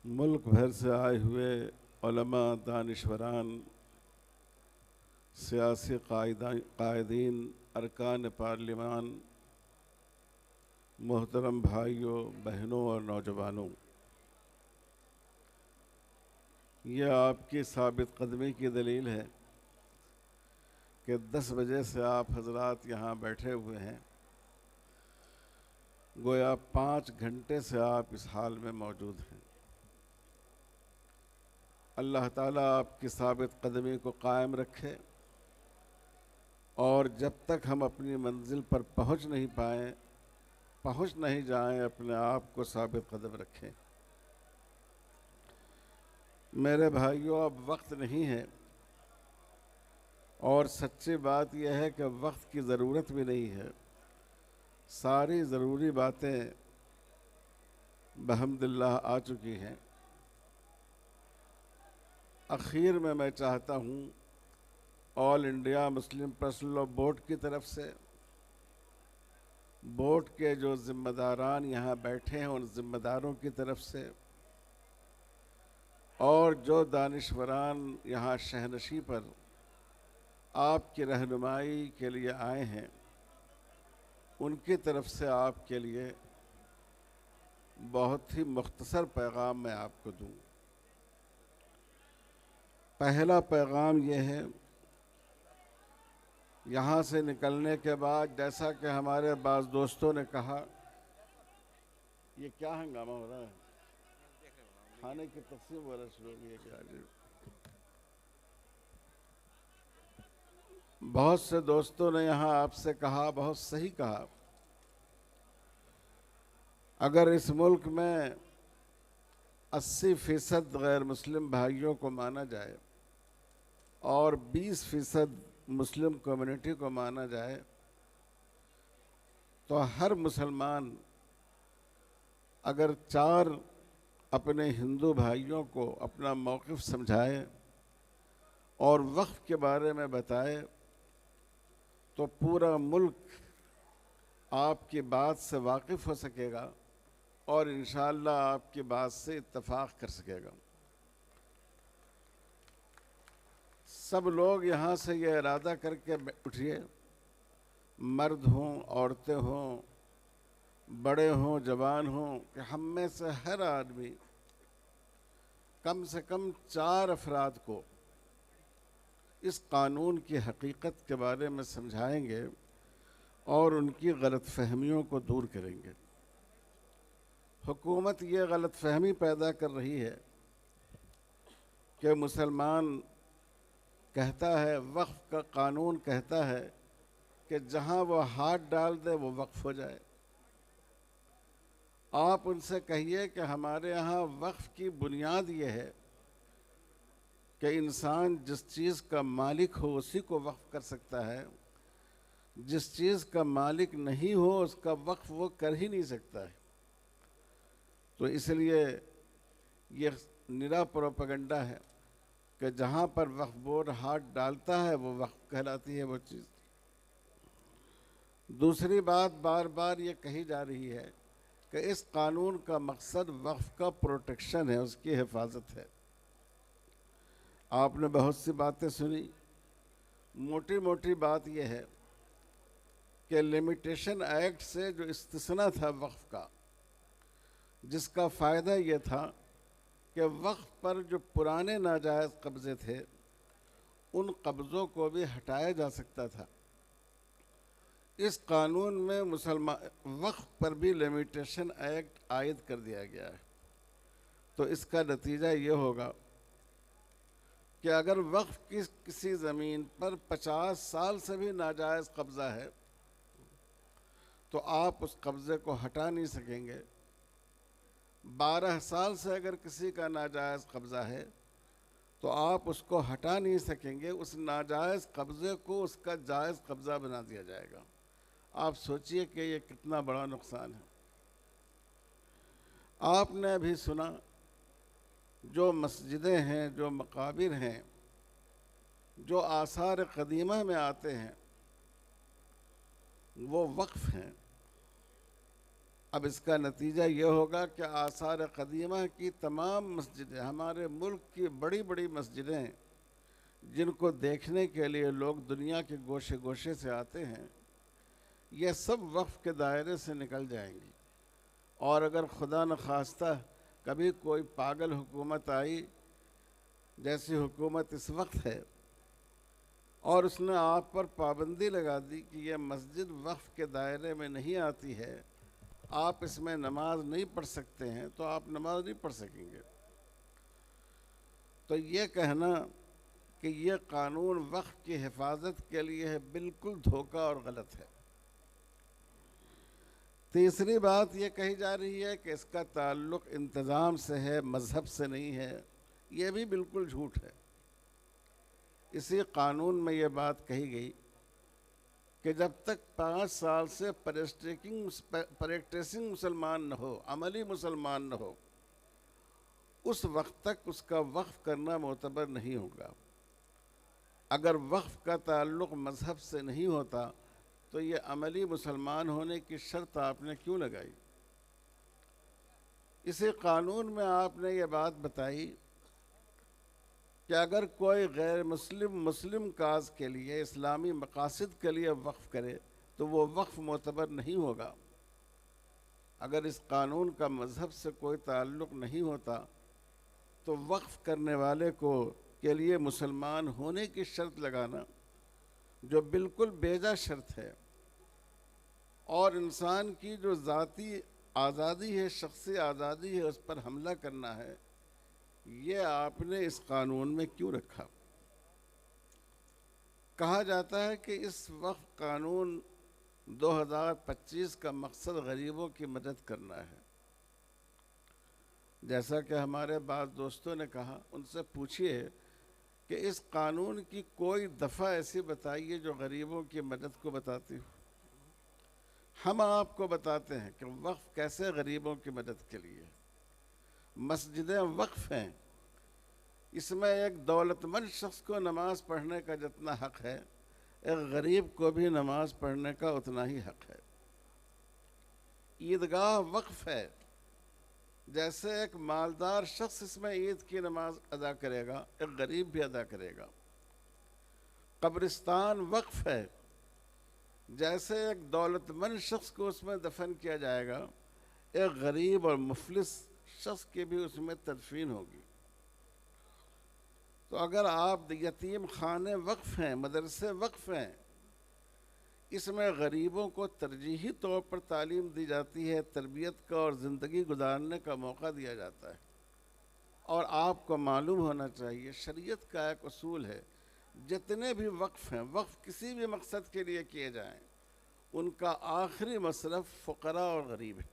मुल्क भर से आए हुए उलमा, दानिश्वरान, सियासी कायदीन, अरकान पार्लिमान, मोहतरम भाइयों, बहनों और नौजवानों, यह आपकी साबित कदमी की दलील है कि 10 बजे से आप हजरात यहाँ बैठे हुए हैं। गोया 5 घंटे से आप इस हाल में मौजूद हैं। अल्लाह ताला आपकी साबित कदमी को कायम रखे और जब तक हम अपनी मंजिल पर पहुँच नहीं जाएं, अपने आप को साबित कदम रखें। मेरे भाइयों, अब वक्त नहीं है और सच्ची बात यह है कि वक्त की ज़रूरत भी नहीं है। सारी ज़रूरी बातें बहम्दिल्लाह आ चुकी हैं। आखिर में मैं चाहता हूँ all India Muslim personal law board की तरफ से, बोर्ड के जो ज़िम्मेदारान यहाँ बैठे हैं उन ज़िम्मेदारों की तरफ से, और जो दानिश्वरान यहाँ शहनशी पर आपकी रहनुमाई के लिए आए हैं, उनकी तरफ से आपके लिए बहुत ही मुख्तसर पैगाम मैं आपको दूँ। पहला पैगाम यह है, यहाँ से निकलने के बाद जैसा कि हमारे बाज़ दोस्तों ने कहा, ये क्या हंगामा हो रहा है? खाने की तकसीम वगैरह शुरू हो गई है क्या? बहुत से दोस्तों ने यहाँ आपसे कहा, बहुत सही कहा, अगर इस मुल्क में 80% गैर मुस्लिम भाइयों को माना जाए और 20% मुस्लिम कम्युनिटी को माना जाए तो हर मुसलमान अगर 4 अपने हिंदू भाइयों को अपना मौक़िफ़ समझाए और वक्फ़ के बारे में बताए तो पूरा मुल्क आपकी बात से वाकिफ़ हो सकेगा और इंशाअल्लाह आपकी बात से इत्तफ़ाक़ कर सकेगा। सब लोग यहाँ से ये इरादा करके उठिए, मर्द हों, औरतें हों, बड़े हों, जवान हों, कि हम में से हर आदमी कम से कम 4 अफराद को इस कानून की हकीकत के बारे में समझाएंगे और उनकी गलतफहमियों को दूर करेंगे। हुकूमत ये गलतफहमी पैदा कर रही है कि मुसलमान कहता है, वक्फ का कानून कहता है कि जहाँ वो हाथ डाल दे वो वक्फ हो जाए। आप उनसे कहिए कि हमारे यहाँ वक्फ की बुनियाद ये है कि इंसान जिस चीज़ का मालिक हो उसी को वक्फ कर सकता है, जिस चीज़ का मालिक नहीं हो उसका वक्फ वो कर ही नहीं सकता है। तो इसलिए ये निरा प्रोपेगेंडा है कि जहाँ पर वक्फ बोर्ड हाथ डालता है वो वक्फ कहलाती है वो चीज़। दूसरी बात बार बार ये कही जा रही है कि इस कानून का मकसद वक्फ का प्रोटेक्शन है, उसकी हिफाजत है। आपने बहुत सी बातें सुनी, मोटी मोटी बात यह है कि लिमिटेशन एक्ट से जो इस्तिस्ना था वक्फ का, जिसका फ़ायदा ये था कि वक्फ पर जो पुराने नाजायज़ कब्ज़े थे उन कब्ज़ों को भी हटाया जा सकता था। इस कानून में वक्फ पर भी लिमिटेशन एक्ट आयद कर दिया गया है। तो इसका नतीजा ये होगा कि अगर वक्फ की किसी ज़मीन पर 50 साल से भी नाजायज़ कब्ज़ा है तो आप उस कब्ज़े को हटा नहीं सकेंगे। 12 साल से अगर किसी का नाजायज़ कब्ज़ा है तो आप उसको हटा नहीं सकेंगे। उस नाजायज़ कब्ज़े को उसका जायज़ कब्ज़ा बना दिया जाएगा। आप सोचिए कि ये कितना बड़ा नुकसान है। आपने अभी सुना, जो मस्जिदें हैं, जो मकाबिर हैं, जो आसार क़दीमा में आते हैं वो वक्फ़ हैं। अब इसका नतीजा ये होगा कि आसार क़दीमा की तमाम मस्जिदें, हमारे मुल्क की बड़ी बड़ी मस्जिदें जिनको देखने के लिए लोग दुनिया के गोशे गोशे से आते हैं, ये सब वक्फ़ के दायरे से निकल जाएंगी। और अगर खुदा न खास्ता कभी कोई पागल हुकूमत आई, जैसी हुकूमत इस वक्त है, और उसने आप पर पाबंदी लगा दी कि यह मस्जिद वक्फ़ के दायरे में नहीं आती है, आप इसमें नमाज नहीं पढ़ सकते हैं, तो आप नमाज नहीं पढ़ सकेंगे। तो ये कहना कि ये कानून वक्फ़ की हिफाजत के लिए है, बिल्कुल धोखा और गलत है। तीसरी बात ये कही जा रही है कि इसका ताल्लुक़ इंतज़ाम से है, मज़हब से नहीं है। ये भी बिल्कुल झूठ है। इसी कानून में ये बात कही गई कि जब तक 5 साल से प्रैक्टिसिंग मुसलमान न हो, अमली मुसलमान न हो, उस वक्त तक उसका वक्फ़ करना मोतबर नहीं होगा। अगर वक्फ़ का ताल्लुक़ मज़हब से नहीं होता तो ये अमली मुसलमान होने की शर्त आपने क्यों लगाई? इसी कानून में आपने ये बात बताई कि अगर कोई गैर मुस्लिम काज के लिए, इस्लामी मकासद के लिए वक्फ़ करे तो वो वक्फ़ मोतबर नहीं होगा। अगर इस कानून का मज़हब से कोई ताल्लुक़ नहीं होता तो वक्फ़ करने वाले के लिए मुसलमान होने की शर्त लगाना, जो बिल्कुल बेजा शर्त है, और इंसान की जो ज़ाती आज़ादी है, शख्सी आज़ादी है, उस पर हमला करना है, ये आपने इस कानून में क्यों रखा? कहा जाता है कि इस वक्त कानून 2025 का मकसद गरीबों की मदद करना है। जैसा कि हमारे बाद दोस्तों ने कहा, उनसे पूछिए कि इस कानून की कोई दफ़ा ऐसी बताइए जो गरीबों की मदद को बताती हो। हम आपको बताते हैं कि वक्फ़ कैसे गरीबों की मदद के लिए। मस्जिदें वक्फ़ हैं, इसमें एक दौलतमंद शख्स को नमाज पढ़ने का जितना हक़ है, एक गरीब को भी नमाज पढ़ने का उतना ही हक़ है। ईदगाह वक्फ़ है, जैसे एक मालदार शख्स इसमें ईद की नमाज अदा करेगा, एक गरीब भी अदा करेगा। कब्रिस्तान वक्फ़ है, जैसे एक दौलतमंद शख्स को उसमें दफन किया जाएगा, एक गरीब और मुफलिस शख्स की भी उसमें तदफीन होगी। तो अगर आप यतीम खाने वक्फ़ हैं, मदरसे वक्फ़ हैं, इसमें गरीबों को तरजीही तौर पर तालीम दी जाती है, तरबियत का और ज़िंदगी गुजारने का मौका दिया जाता है। और आपको मालूम होना चाहिए, शरीयत का एक उसूल है, जितने भी वक्फ़ हैं, वक्फ़ किसी भी मकसद के लिए किए जाएं, उनका आखिरी मसरफ़ फ़ुक़रा और गरीब है।